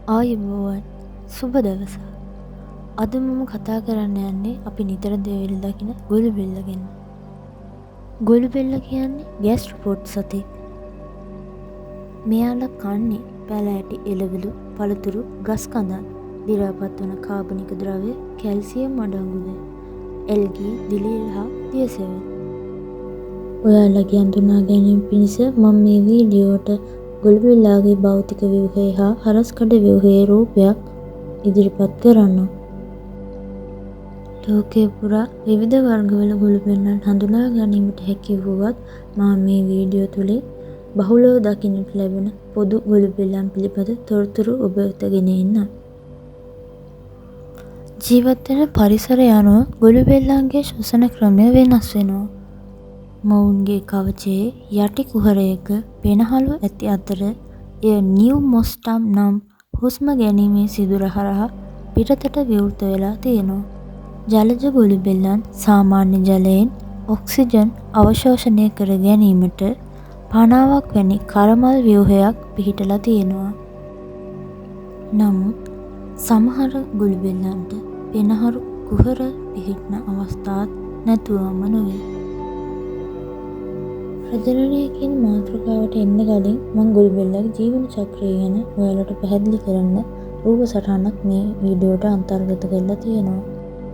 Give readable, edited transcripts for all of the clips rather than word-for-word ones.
ආයුබෝවන් සුබ දවසක්. අද මම කතා කරන්න යන්නේ අපි නිතර දෙවිල් දකින ගොළු බෙල්ල ගැන. ගොළු බෙල්ල කියන්නේ ගෑස්ට්‍රොපොඩ් සතෙක්. මෙයාලා කන්නේ පැල ඇටි එළවලු, පළතුරු, ගස් කඳන්, දිරාපත් වන කාබනික ද්‍රව්‍ය, කැල්සියම් අඩංගුද, එල්ගී, දිලීර හා දියසෙවල්. ඔයාලගේ අඳුනා ගැනීම පිණිස මම මේ වීඩියෝට ගොළු බෙල්ලාගේ භෞතික ව්‍යුහය හා හරස්කඩ ව්‍යුහයේ රූපයක් ඉදිරිපත් කරනවා. ලෝකයේ පුරා විවිධ වර්ගවල ගොළු බෙල්ලන් හඳුනා ගැනීමට හැකි වුවත් මම මේ වීඩියෝ තුලින් බහුලව දකින්නට ලැබෙන පොදු ගොළු බෙල්ලන් පිළිබඳ තොරතුරු ඔබ වෙත ගෙන එන්නම්. ජීවත් වෙන පරිසරය අනුව ගොළු බෙල්ලන්ගේ ශ්වසන ක්‍රමය වෙනස් වෙනවා. මොවුන්ගේ කවචයේ යටි කුහරයක පෙනහළු ඇති අතර එය නියුමොස්ටම් නම් හුස්ම ගැනීමේ සිදුර හරහා පිටතට විවෘත වෙලා තියෙනවා. ජලජ ගොළු බෙල්ලන් සාමාන්‍ය ජලයෙන් ඔක්සිජන් අවශෝෂණය කර ගැනීමට පනාවක් වැනි කරමල් ව්‍යුහයක් පිහිටලා තියෙනවා. නමුත් සමහර ගොළු බෙල්ලන්ට පෙනහළු කුහර පිහිටන අවස්ථාත් නැතුවම නොවේ. ප්‍රජනනය කියන මාතෘකාවට එන්න කලින් මම ගොළු බෙල්ලගේ ජීවන චක්‍රය ගැන ඔයාලට පැහැදිලි කරන්න රූප සටහනක් මේ වීඩියෝට අන්තර්ගත කරලා තියෙනවා.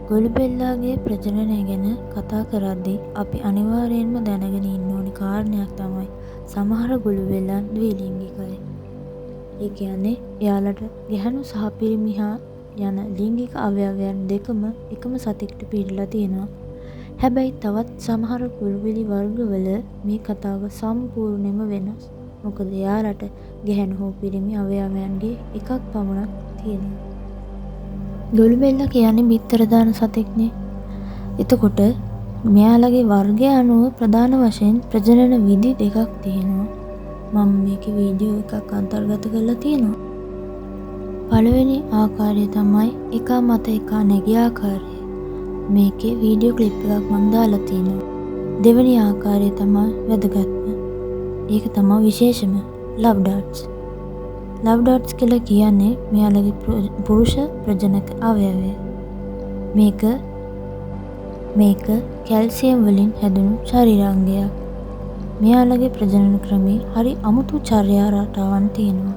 ගොළු බෙල්ලාගේ ප්‍රජනනය ගැන කතා කරද්දී අපි අනිවාර්යයෙන්ම දැනගෙන ඉන්න ඕනි කාරණයක් තමයි සමහර ගොළු බෙල්ලන් ද්විලිංගිකයි. ඒ කියන්නේ එයාලට ගැහැණු සහ පිරිමි හා යන ලිංගික අවයවයන් දෙකම එකම සතෙක්ට පිළිලා තියෙනවා. හැබැයි තවත් සමහර ගොළුබෙලි වර්ගවල මේ කතාව සම්පූර්ණයෙන්ම වෙනස්. මොකද එයාලට ගැහැණු හෝ පිරිමි අවයවයන්ගේ එකක් පමණක් තියෙනවා. ගොළු බෙල්ලා කියන්නේ බිත්තර දාන සතෙක්නේ. එතකොට මෙයාලගේ වර්ගය අනුව ප්‍රධාන වශයෙන් ප්‍රජනන විධි දෙකක් තියෙනවා. මම මේකේ වීඩියෝ එකක් අන්තර්ගත කරලා තියෙනවා. පළවෙනි ආකාරය තමයි එක මත එක නැගී ආකාරය. මේකේ වීඩියෝ ක්ලිප් එකක් මම දාලා තියෙනවා. දෙවෙනි ආකාරය තමයි වැදගත්ම. ඒක තමයි විශේෂම ලව් ඩාට්ස්. ලව් ඩාට්ස් කියලා කියන්නේ මෙයාලගේ පුරුෂ ප්‍රජනක අවයවය. මේක කැල්සියම් වලින් හැදුණු ශරීරාංගයක්. මෙයාලගේ ප්‍රජනන ක්‍රමේ හරි අමුතු චර්යා රටාවන් තියෙනවා.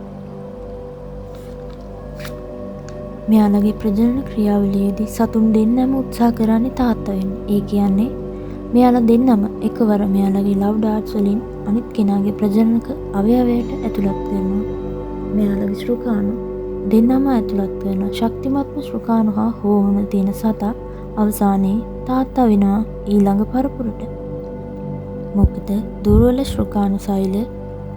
මෙයාලගේ ප්‍රජනන ක්‍රියාවලියේදී සතුන් දෙන්නම උත්සාහ කරන්නේ තාත්තා වෙන්න. ඒ කියන්නේ මෙයාලා දෙන්නම එකවර මෙයාලගේ ලව් ඩාට්ස් වලින් අනිත් කෙනාගේ ප්‍රජනනක අවයවයට ඇතුළත් කරනවා. මෙයාලගේ ශෘකාණු දෙන්නම ඇතුළත් වෙනවා. ශක්තිමත්ම ශෘකාණු හා හෝහන තියෙන සතා අවසානයේ තාත්තා වෙනවා ඊළඟ පරපුරට. මොකද දුර්වල ශෘකාණු සෛල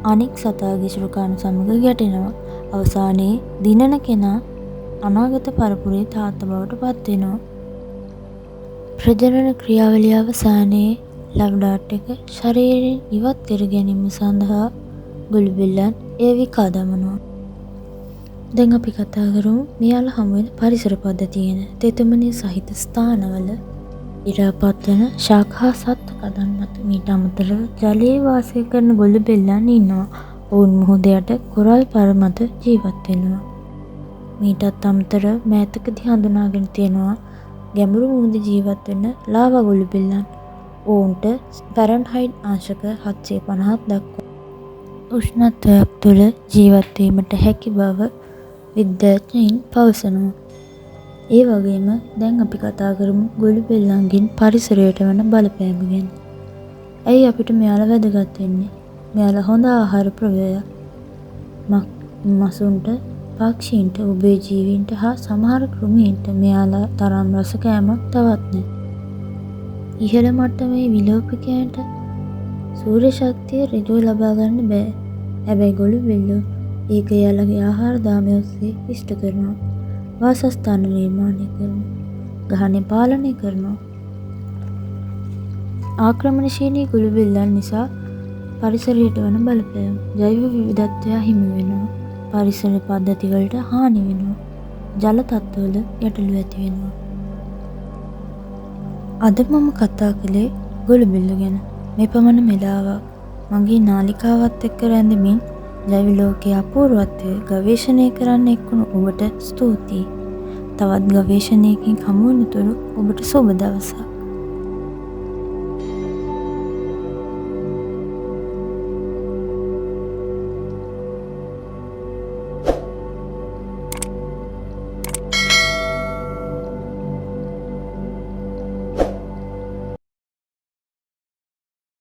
අනික් සතාගේ ශෘකාණු සමග ගැටෙනවා. අවසානයේ දිනන කෙනා අනාගත පරපුරේ තාත්තා බවට පත් වෙනවා. ප්‍රජනන ක්‍රියාවලිය අවසානයේ ලව් ඩාට් එක ශරීරයෙන් ඉවත් කර ගැනීම සඳහා ගොළු බෙල්ලන් එය විකා දමනවා. දැන් අපි කතා කරමු මෙයාලා හමු වෙන පරිසර පද්ධතිය ගැන. තෙතමනය සහිත ස්ථානවල ඉරාපත් වන ශාක හා සත්ත්ව කඳන් මත මීට අමතරව ජලයේ වාසය කරන ගොළු බෙල්ලන් ඉන්නවා. ඔවුන් මුහුද යට කොරල් පර මත ජීවත් වෙනවා. මීටත් අමතරව මෑතකදී හඳුනාගෙන තියෙනවා ගැඹුරු මුහුද ජීවත් වෙන ලාවා ගොළු බෙල්ලන්. ඔවුන්ට ෆැරන්හයිට් අංශක 750ක් දක්වා උෂ්ණත්වයක් තුළ ජීවත් වීමට හැකි බව විද්‍යාඥයින් පවසනවා. ඒ වගේම දැන් අපි කතා කරමු ගොළු බෙල්ලන්ගෙන් පරිසරයට වන බලපෑම ගැන. ඇයි අපිට මෙයාලා වැදගත් වෙන්නේ? මෙයාලා හොඳ ආහාර ප්‍රවේශයක්. මසුන්ට, පක්ෂීන්ට, උභයජීවීන්ට හා සමහර කෘමීන්ට මෙයාලා තරම් රස කෑමක් තවත් නැහැ. ඉහළ මට්ටමේ විලෝපකයන්ට සූර්ය ශක්තිය ඍජුව ලබා ගන්න බෑ. හැබැයි ගොළු බෙල්ලෝ ඒක එයාලගේ ආහාර දාමය ඔස්සේ ඉෂ්ට කරනවා. වාසස්ථාන නිර්මාණය කරනවා. ගහණය පාලනය කරනවා. ආක්‍රමණශීලී ගොළු බෙල්ලන් නිසා පරිසරයට වන බලපෑම ජෛව විවිධත්වය හිමි වෙනවා. පරිසර පද්ධති වලට හානි වෙනවා. ජල තත්ත්වවල ගැටලු ඇති වෙනවා. අද මම කතා කළේ ගොළු බෙල්ල ගැන. මේ පමණ වෙලාවක් මගේ නාලිකාවත් එක්ක රැඳෙමින් ජෛව ලෝකයේ අපූර්වත්වය ගවේෂණය කරන්න එක්වුණු ඔබට ස්තුතියි. තවත් ගවේෂණයකින් හමුවනතුරු ඔබට සුබ දවසක්.